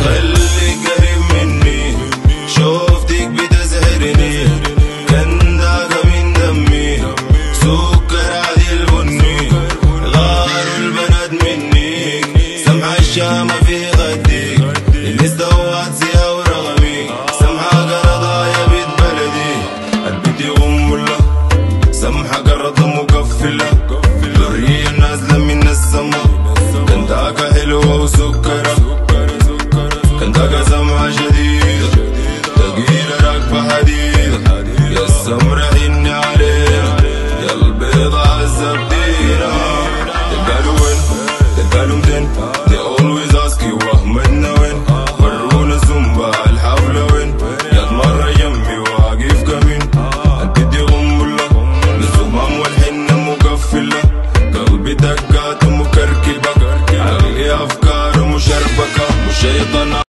خليك قريب مني، شوفتك بتزهرني، كان داك من دمي، سكر عادي البني، غاروا البنات مني، سمع الشام في غدي، اللي استوت زيها ورغمي، سمحة قرضايا بيت بلدي، البنت يغم الله، سمحة قرض مقفلة، ذرية نازلة من السما، كان داك حلوة وسكرة، كان داك سمعة شديدة، تقيلة راكبة حديدة، يا السمرة حني عليها، يا البيضة عالزبديرة. قالوا وين؟ قالوا متين؟ They always ask you وأحمدنا وين؟ ورونا الزومبا الحفلة وين؟ جات مرة يمي واقف كمين، البيت يغم الله، الزمام والحنة مقفلة، قلبي دقات مكركبة، عقلي أفكار مشربكة، مش شيطان